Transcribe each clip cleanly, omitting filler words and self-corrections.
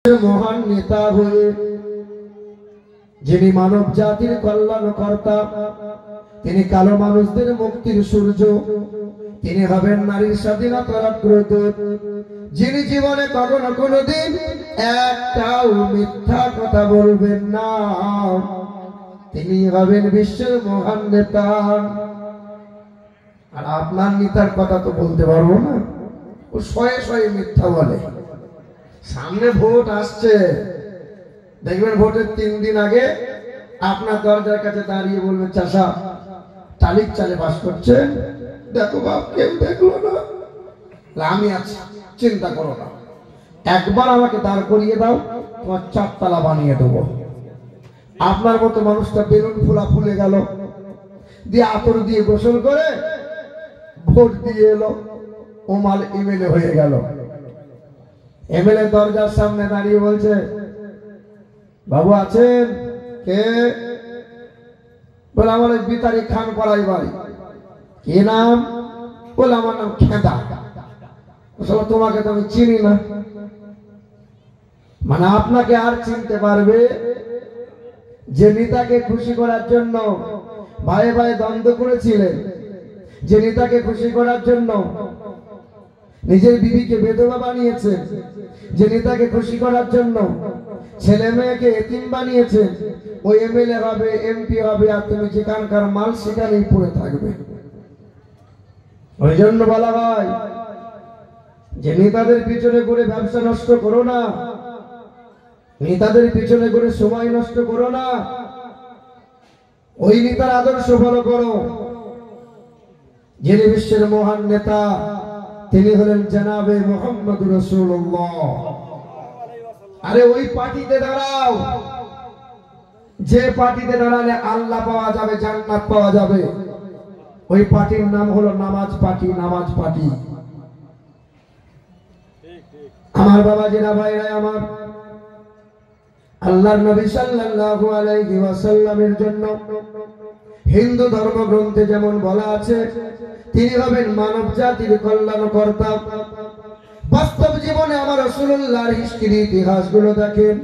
মহান নেতা হয়ে যিনি মানব জাতির কল্যাণকর্তা, তিনি কালো মানুষদের মুক্তির সূর্য, তিনি হবেন নারীর স্বাধীনতার অগ্রদূত, যিনি জীবনে কখনো কোনোদিন একটাও মিথ্যা কথা বলবেন না, তিনি হবেন বিশ্বের মহান নেতা। আর আপনার নেতার কথা তো বলতে পারবো না, ও শয়ে শয়ে মিথ্যা বলে। সামনে ভোট আসছে, দেখবেন ভোটের 3 দিন আগে আপনার দরজার কাছে দাঁড়িয়ে বলবে, চাষা টালির চালে বাস করছে, দেখো বাপ কেউ দেখলো না, আমি আছি, চিন্তা করো না, একবার আমাকে দাঁড় করিয়ে দাও, তোমার 4 তলা বানিয়ে দেবো। আপনার মতো মানুষটা বেলুন ফুলা ফুলে গেল, দিয়ে আতর দিয়ে গোসল করে ভোট দিয়ে এলো, ও মাল এমএলএ হয়ে গেল। এমএলএ দরজার সামনে দাঁড়িয়ে বলছে, বাবু আছেন? কে? বলে আমার বিতারি খান পাড়াই বাড়ি। কি নাম? বলে আমার নাম খেদা। তোমাকে তো আমি চিনি না। মানে আপনাকে আর চিনতে পারবে যে নেতাকে খুশি করার জন্য ভাই ভাই দ্বন্দ্ব করেছিলেন, যে নেতাকে খুশি করার জন্য নিজের বিবিকে বেধবা বানিয়েছেন, যে নেতাকে খুশি করার জন্য ছেলে মেয়েকে এতিম বানিয়েছেন, ওই এমএলএ হবে, এমপি হবে, আর তুমি যেখানকার মাল সেখানেই পড়ে থাকবে। ওই জন্য বলা হয় যে নেতাদের পিছনে করে ব্যবসা নষ্ট করো না, নেতাদের পিছনে করে সময় নষ্ট করো না, ওই নেতার আদর্শ ফলো করো। যিনি বিশ্বের মহান নেতা, তিনি হলেন জনাবে মুহাম্মদ রাসূলুল্লাহ। আরে ওই পার্টিতে দাঁড়াও, যে পার্টিতে দাঁড়ালে আল্লাহ পাওয়া যাবে, জান্নাত পাওয়া যাবে, ওই পার্টির নাম হলো নামাজ পার্টি। নামাজ পার্টি। আমার বাবাজিরা, ভাইরা আমার, আল্লাহর নবী সাল্লাল্লাহু আলাইহি ওয়াসাল্লামের জন্য হিন্দু ধর্মগ্রন্থে যেমন বলা আছে, তিনি হবেন মানব জাতির কল্যাণকর্তা। বাস্তব জীবনে আমার রাসূলুল্লাহর হিস্ট্রি, ইতিহাসগুলো দেখেন।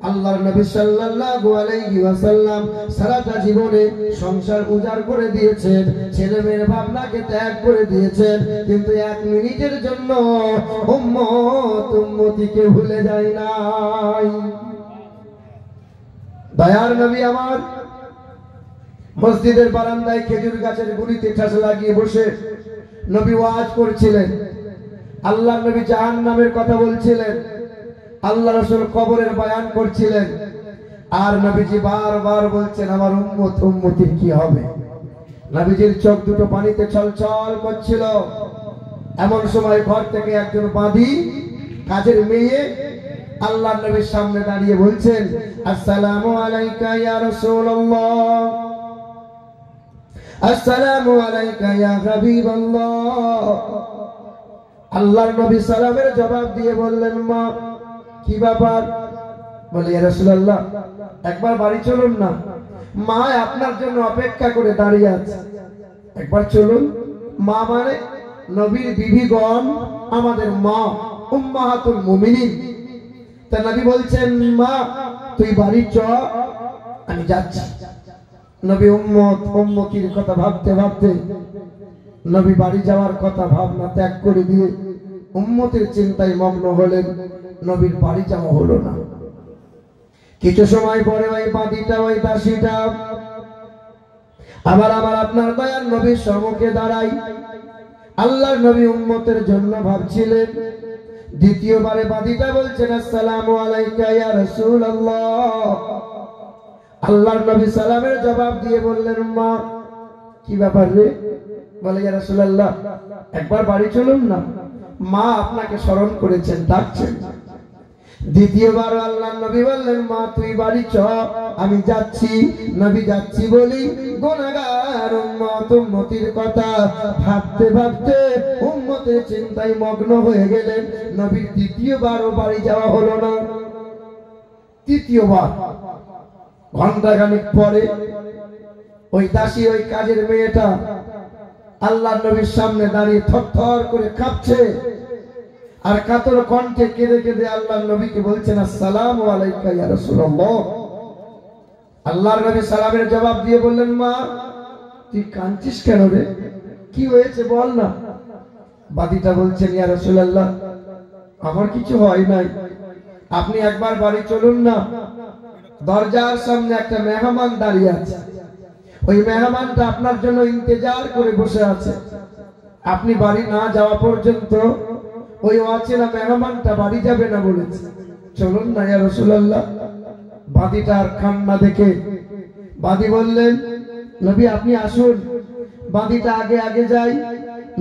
আল্লাহর নবী সাল্লাল্লাহু আলাইহি ওয়াসাল্লাম সারাটা জীবনে সংসার উজাড় করে দিয়েছেন, ছেলে মেয়ের ভাবনাকে ত্যাগ করে দিয়েছেন, কিন্তু 1 মিনিটের জন্য উম্মত উম্মতিকে ভুলে যায় নাই। দয়ার নবী আমার মসজিদের বারান্দায় খেজুর গাছের গুড়িতে ঠাস লাগিয়ে বসে নবী ওয়াজ করছিলেন। আল্লাহর নবী জাহান্নামের কথা বলছিলেন, আল্লাহ রাসূল কবরের বয়ান করছিলেন, আর নবীজি বারবার বলছেন আমার উম্মত উম্মতির কি হবে। নবীজির চোখ দুটো পানিতে ছলছল করছিল। এমন সময় ঘর থেকে একজন বাঁধি কাজের মেয়ে আল্লাহর নবীর সামনে দাঁড়িয়ে বলছেন, আসসালামু আলাইকা ইয়া রাসূলুল্লাহ, আসসালামু আলাইকা ইয়া হাবিবাল্লাহ। আল্লাহর নবী সালামের জবাব দিয়ে বললেন, মা কি ব্যাপার? বলে, ইয়া রাসূলুল্লাহ একবার বাড়ি চলুন না, মা আপনার জন্য অপেক্ষা করে দাঁড়িয়ে আছে, একবার চলুন। মা মানে নবীর বিবিগণ, আমাদের মা উম্মাহাতুল মুমিনিন। তা নবী বলছেন, মা তুই বাড়ি চ, আমি যাচ্ছি। নবী উম্মত উম্মতির কথা ভাবতে ভাবতে নবী বাড়ি যাওয়ার কথা ভাবনা ত্যাগ করে দিয়ে উম্মতের চিন্তায় মগ্ন হলেন। নবীর বাড়ি যাওয়া হলো না। কিছু সময় পরে ওই বাদীটা, ওই দাসীটা আবার আপনার দয়ার নবীর সম্মুখে দাঁড়াই। আল্লাহর নবী উম্মতের জন্য ভাবছিলেন। দ্বিতীয়বারে বাদীটা বলছেন, আসসালামু আলাইকা ইয়া রাসূলুল্লাহ। আল্লাহর নবী সালামের জবাব দিয়ে বললেন, মা কি ব্যাপার রে? বলে, ইয়া রাসূলুল্লাহ একবার বাড়ি চলুন না, মা আপনাকে স্মরণ করেছেন, ডাকছেন। দ্বিতীয়বার আল্লাহর নবী বললেন, মা তুই বাড়ি চ, আমি যাচ্ছি। নবী যাচ্ছি বলি গুনাহগার উম্মত উম্মতির কথা ভাবতে ভাবতে উম্মতের চিন্তায় মগ্ন হয়ে গেলেন। নবীর দ্বিতীয়বারও বাড়ি যাওয়া হলো না। তৃতীয়বার ঘন্টাখানেক পরে ওই দাসী, ওই কাজের মেয়েটা আল্লাহর নবীর সামনে দাঁড়িয়ে থরথর করে কাঁপছে। আর কাতর কণ্ঠে কেঁদে কেঁদে আল্লাহর নবীকে বলছেন আসসালামু আলাইকা ইয়া রাসূলুল্লাহ। আল্লাহর নবী সালামের জবাব দিয়ে বললেন মা তুই কাঁদছিস কেন রে, কি হয়েছে বল না। বাদীটা বলছেন ইয়া রাসূলুল্লাহ আমার কিছু হয় নাই, আপনি একবার বাড়ি চলুন না, দরজার সামনে একটা মেহমান দাঁড়িয়ে আছে, ওই মেহমানটা আপনার জন্য ইন্তজার করে বসে আছে, আপনি বাড়ি না যাওয়া পর্যন্ত ওই অচেনা মেহমানটা বাড়ি যাবে না বলেছে, চলুন না ইয়া রাসূলুল্লাহ। বাদীটা আর কান্না দেখে বাদী বললেন নবী আপনি আসুন। বাদীটা আগে আগে যায়,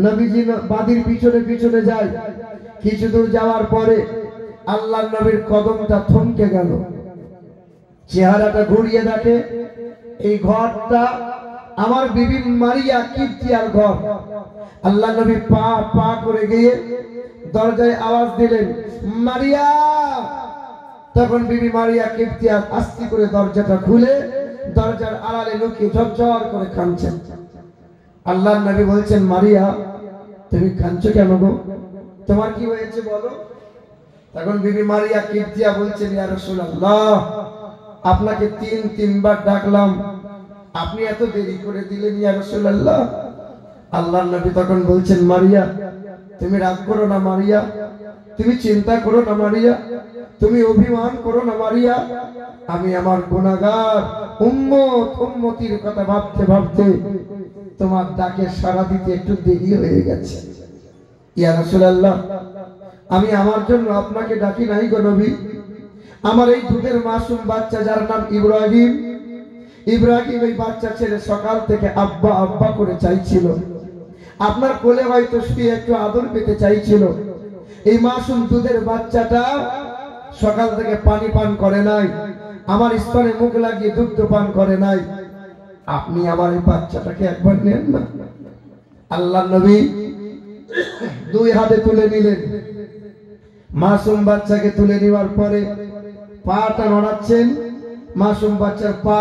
নবীজি বাদীর পিছনে পিছনে যায়। কিছু দূর যাওয়ার পরে আল্লাহর নবীর কদমটা থমকে গেল, চেহারাটা ঘুরিয়ে দেখে এই ঘরটা আমার বিবি মারিয়া কিপ্তিয়ার ঘর। আল্লাহ নবী পা পা করে গিয়ে দরজায় আওয়াজ দিলেন মারিয়া। তখন বিবি মারিয়া কিপ্তিয়া আস্তে করে দরজাটা খুলে দরজার আড়ালে লুকিয়ে ঝরঝর করে কাঁদছেন। আল্লাহর নবী বলছেন মারিয়া তুমি কাঁদছো কেন গো, তোমার কি হয়েছে বলো। তখন বিবি মারিয়া কিপ্তিয়া বলছেন ইয়া রাসূলুল্লাহ আপনাকে তিনবার ডাকলাম, আপনি এত দেরি করে দিলেন ইয়া রাসূলুল্লাহ। আল্লাহর নবী তখন বলছেন মারিয়া তুমি রাগ করো না মারিয়া, তুমি চিন্তা করো না মারিয়া, তুমি অভিমান করো না মারিয়া, আমি আমার গুনাহগার উম্মতির কথা ভাবতে ভাবতে তোমার ডাকে সাড়া দিতে একটু দেরি হয়ে গেছে। ইয়া রাসূলুল্লাহ আমি আমার জন্য আপনাকে ডাকি নাই গো নবী, আমার এই দুধের মাসুম বাচ্চা যার নাম ইব্রাহিম, ইব্রাহিম এই বাচ্চা ছেলে সকাল থেকে আব্বা আব্বা করে চাইছিল, আপনার কোলে হয়তো শুয়ে একটু আদর পেতে চাইছিল। এই মাসুম দুধের বাচ্চাটা সকাল থেকে পানি পান করে নাই, আমার স্তনে মুখ লাগিয়ে দুগ্ধ পান করে নাই, আপনি আমার এই বাচ্চাটাকে একবার নেন না। আল্লাহর নবী দুই হাতে তুলে নিলেন, মাসুম বাচ্চাকে তুলে নেওয়ার পরে পাটা নড়াচ্ছেন, মাসুম বাচ্চার পা